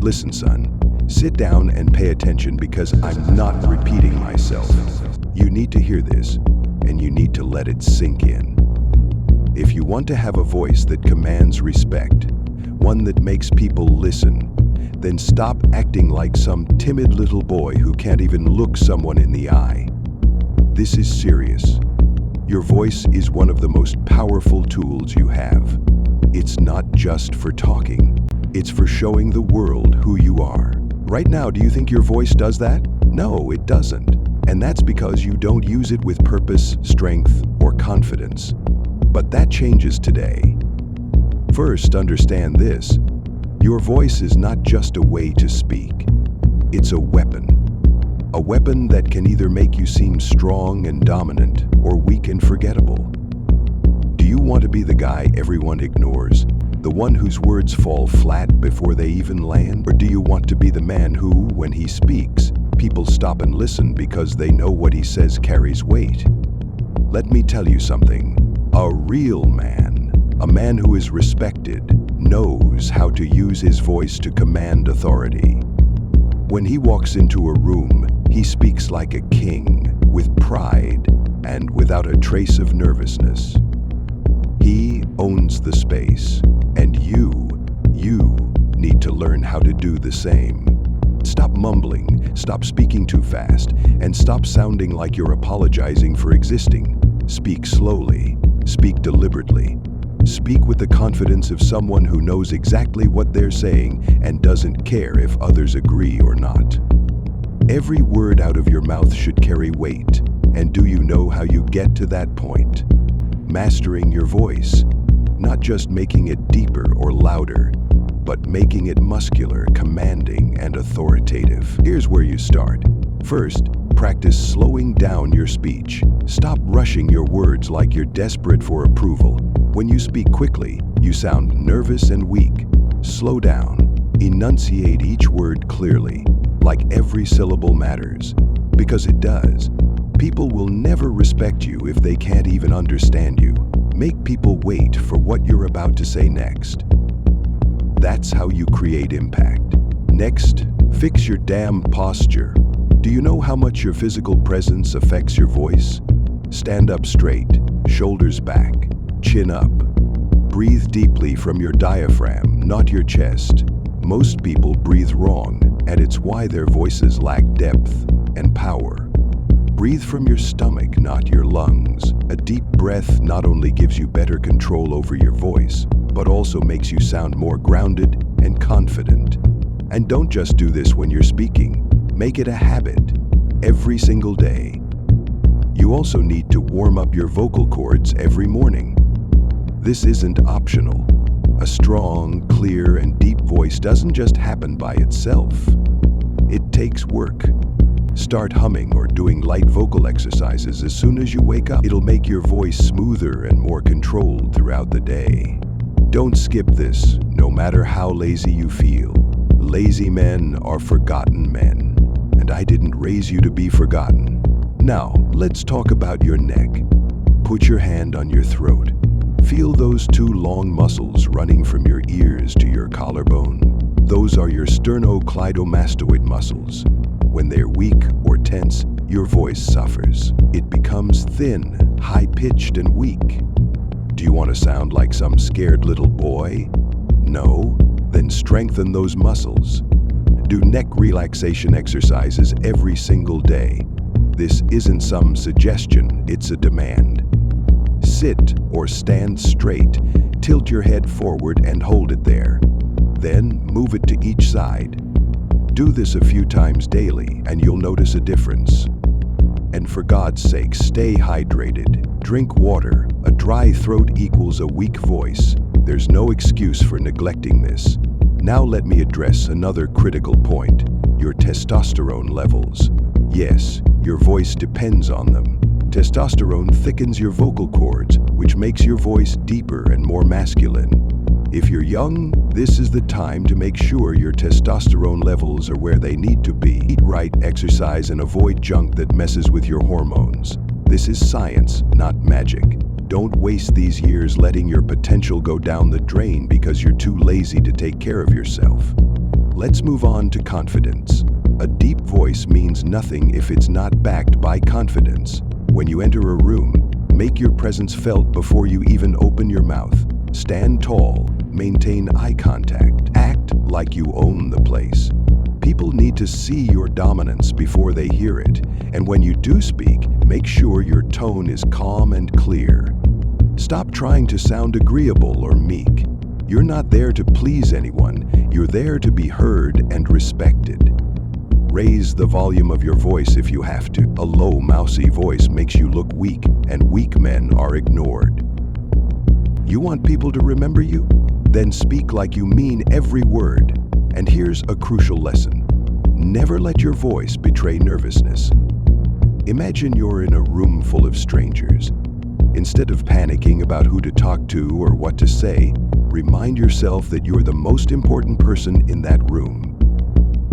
Listen, son, sit down and pay attention because I'm not repeating myself. You need to hear this, and you need to let it sink in. If you want to have a voice that commands respect, one that makes people listen, then stop acting like some timid little boy who can't even look someone in the eye. This is serious. Your voice is one of the most powerful tools you have. It's not just for talking. It's for showing the world who you are. Right now, do you think your voice does that? No, it doesn't. And that's because you don't use it with purpose, strength, or confidence. But that changes today. First, understand this. Your voice is not just a way to speak. It's a weapon. A weapon that can either make you seem strong and dominant or weak and forgettable. Do you want to be the guy everyone ignores? The one whose words fall flat before they even land? Or do you want to be the man who, when he speaks, people stop and listen because they know what he says carries weight? Let me tell you something. A real man, a man who is respected, knows how to use his voice to command authority. When he walks into a room, he speaks like a king, with pride and without a trace of nervousness. He owns the space, and you need to learn how to do the same. Stop mumbling, stop speaking too fast, and stop sounding like you're apologizing for existing. Speak slowly, speak deliberately. Speak with the confidence of someone who knows exactly what they're saying and doesn't care if others agree or not. Every word out of your mouth should carry weight. And do you know how you get to that point? Mastering your voice, not just making it deeper or louder, but making it muscular, commanding, and authoritative. Here's where you start. First, practice slowing down your speech. Stop rushing your words like you're desperate for approval. When you speak quickly, you sound nervous and weak. Slow down. Enunciate each word clearly, like every syllable matters. Because it does. People will never respect you if they can't even understand you. Make people wait for what you're about to say next. That's how you create impact. Next, fix your damn posture. Do you know how much your physical presence affects your voice? Stand up straight, shoulders back, chin up. Breathe deeply from your diaphragm, not your chest. Most people breathe wrong, and it's why their voices lack depth and power. Breathe from your stomach, not your lungs. A deep breath not only gives you better control over your voice, but also makes you sound more grounded and confident. And don't just do this when you're speaking. Make it a habit, every single day. You also need to warm up your vocal cords every morning. This isn't optional. A strong, clear, and deep voice doesn't just happen by itself. It takes work. Start humming or doing light vocal exercises as soon as you wake up. It'll make your voice smoother and more controlled throughout the day. Don't skip this, no matter how lazy you feel. Lazy men are forgotten men, and I didn't raise you to be forgotten. Now, let's talk about your neck. Put your hand on your throat. Feel those two long muscles running from your ears to your collarbone. Those are your sternocleidomastoid muscles. When they're weak or tense, your voice suffers. It becomes thin, high-pitched, and weak. Do you want to sound like some scared little boy? No? Then strengthen those muscles. Do neck relaxation exercises every single day. This isn't some suggestion, it's a demand. Sit or stand straight, tilt your head forward and hold it there. Then move it to each side. Do this a few times daily and you'll notice a difference. And for God's sake, stay hydrated. Drink water. A dry throat equals a weak voice. There's no excuse for neglecting this. Now let me address another critical point, your testosterone levels. Yes, your voice depends on them. Testosterone thickens your vocal cords, which makes your voice deeper and more masculine. If you're young, this is the time to make sure your testosterone levels are where they need to be. Eat right, exercise, and avoid junk that messes with your hormones. This is science, not magic. Don't waste these years letting your potential go down the drain because you're too lazy to take care of yourself. Let's move on to confidence. A deep voice means nothing if it's not backed by confidence. When you enter a room, make your presence felt before you even open your mouth. Stand tall, maintain eye contact, act like you own the place. People need to see your dominance before they hear it, and when you do speak, make sure your tone is calm and clear. Stop trying to sound agreeable or meek. You're not there to please anyone, you're there to be heard and respected. Raise the volume of your voice if you have to. A low, mousy voice makes you look weak, and weak men are ignored. You want people to remember you? Then speak like you mean every word. And here's a crucial lesson. Never let your voice betray nervousness. Imagine you're in a room full of strangers. Instead of panicking about who to talk to or what to say, remind yourself that you're the most important person in that room.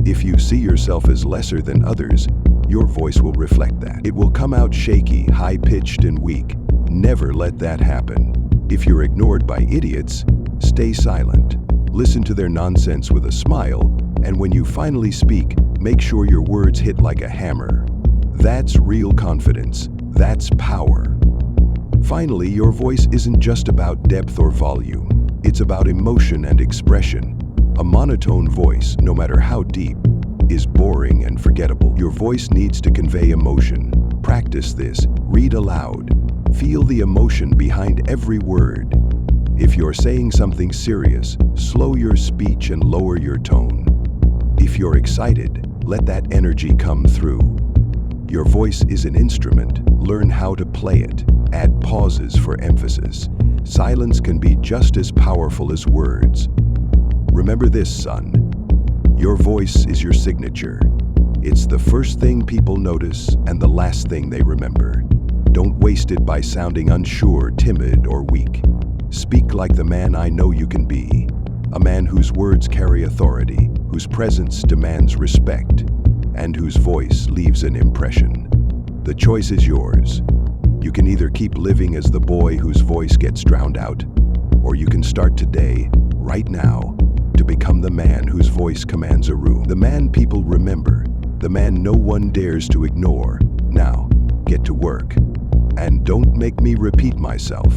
If you see yourself as lesser than others, your voice will reflect that. It will come out shaky, high-pitched, and weak. Never let that happen. If you're ignored by idiots, stay silent. Listen to their nonsense with a smile, and when you finally speak, make sure your words hit like a hammer. That's real confidence. That's power. Finally, your voice isn't just about depth or volume. It's about emotion and expression. A monotone voice, no matter how deep, is boring and forgettable. Your voice needs to convey emotion. Practice this. Read aloud. Feel the emotion behind every word. If you're saying something serious, slow your speech and lower your tone. If you're excited, let that energy come through. Your voice is an instrument. Learn how to play it. Add pauses for emphasis. Silence can be just as powerful as words. Remember this, son. Your voice is your signature. It's the first thing people notice and the last thing they remember. Don't waste it by sounding unsure, timid, or weak. Speak like the man I know you can be. A man whose words carry authority, whose presence demands respect, and whose voice leaves an impression. The choice is yours. You can either keep living as the boy whose voice gets drowned out, or you can start today, right now, to become the man whose voice commands a room. The man people remember, the man no one dares to ignore. Now, get to work. And don't make me repeat myself.